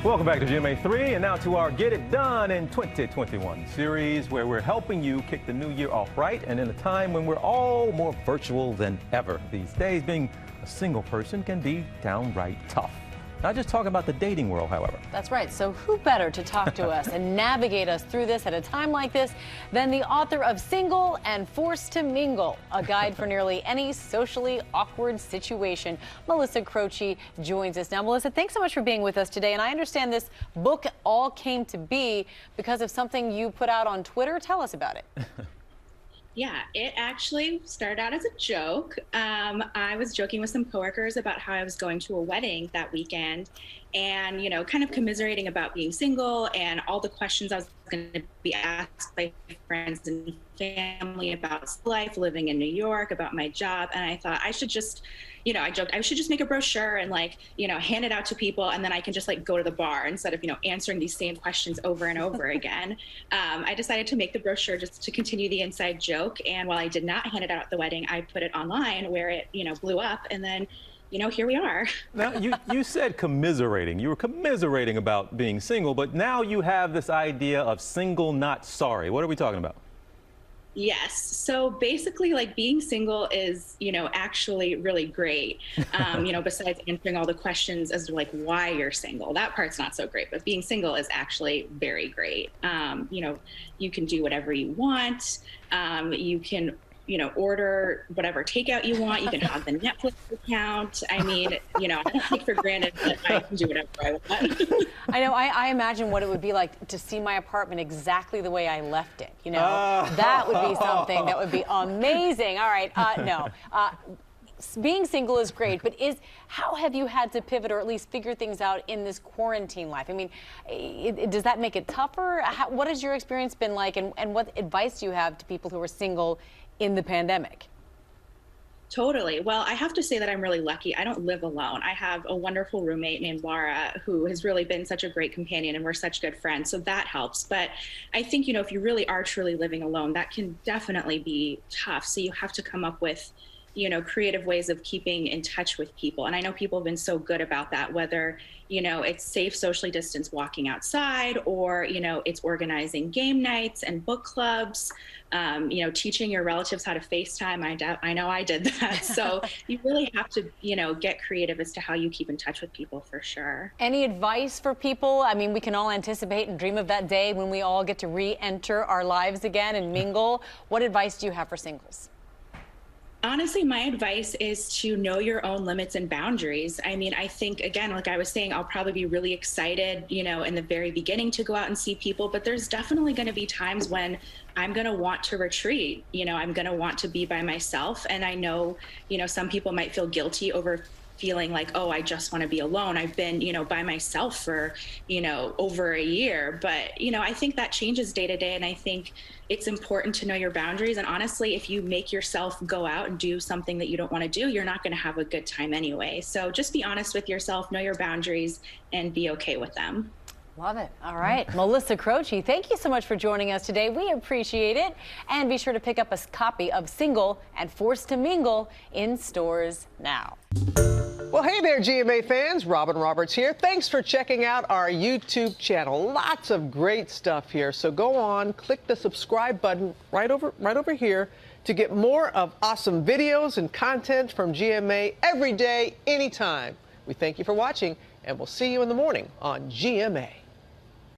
Welcome back to GMA3, and now to our Get It Done in 2021 series, where we're helping you kick the new year off right and in a time when we're all more virtual than ever. These days, being a single person can be downright tough. Not just talking about the dating world, however. That's right. So who better to talk to us and navigate us through this at a time like this than the author of Single and Forced to Mingle, a guide for nearly any socially awkward situation. Melissa Croce joins us now. Melissa, thanks so much for being with us today. And I understand this book all came to be because of something you put out on Twitter. Tell us about it. Yeah, it actually started out as a joke. I was joking with some coworkers about how I was going to a wedding that weekend and, kind of commiserating about being single and all the questions I was going to be asked by friends and family about life, living in New York, about my job. And I thought I should just, I joked, I should just make a brochure and hand it out to people. And then I can just go to the bar instead of, answering these same questions over and over again. I decided to make the brochure just to continue the inside joke. And while I did not hand it out at the wedding, I put it online where it, blew up. And then, here we are. Now, you said commiserating. You were commiserating about being single, but now you have this idea of single, not sorry. What are we talking about? Yes. So basically, being single is, actually really great. Besides answering all the questions as to why you're single, that part's not so great. But being single is actually very great. You can do whatever you want. You can order whatever takeout you want. You can have the Netflix account. I mean, I don't take for granted that I can do whatever I want. I know. I imagine what it would be like to see my apartment exactly the way I left it. That would be something that would be amazing. All right. No. Being single is great, but how have you had to pivot or at least figure things out in this quarantine life? I mean, does that make it tougher? What has your experience been like, and what advice do you have to people who are single in the pandemic? Totally. Well, I have to say that I'm really lucky. I don't live alone. I have a wonderful roommate named Laura, who has really been such a great companion, and we're such good friends. So that helps. But I think, if you really are truly living alone, that can definitely be tough. So you have to come up with creative ways of keeping in touch with people. And I know people have been so good about that, whether, it's safe socially distanced walking outside or, it's organizing game nights and book clubs, teaching your relatives how to FaceTime. I know I did that. So you really have to, get creative as to how you keep in touch with people for sure. Any advice for people? I mean, we can all anticipate and dream of that day when we all get to re-enter our lives again and mingle. What advice do you have for singles? Honestly, my advice is to know your own limits and boundaries. I mean, I think, again, like I was saying, I'll probably be really excited, in the very beginning to go out and see people, but there's definitely going to be times when I'm going to want to retreat. I'm going to want to be by myself. And I know, some people might feel guilty over feeling like, oh, I just want to be alone. I've been, by myself for, over a year. But, I think that changes day to day. And I think it's important to know your boundaries. And honestly, if you make yourself go out and do something that you don't want to do, you're not going to have a good time anyway. So just be honest with yourself, know your boundaries, and be okay with them. Love it. All right. Melissa Croce, thank you so much for joining us today. We appreciate it. And be sure to pick up a copy of Single and Forced to Mingle in stores now. Well, hey there, GMA fans. Robin Roberts here. Thanks for checking out our YouTube channel. Lots of great stuff here. So go on, click the subscribe button right over here to get more of awesome videos and content from GMA every day, anytime. We thank you for watching, and we'll see you in the morning on GMA.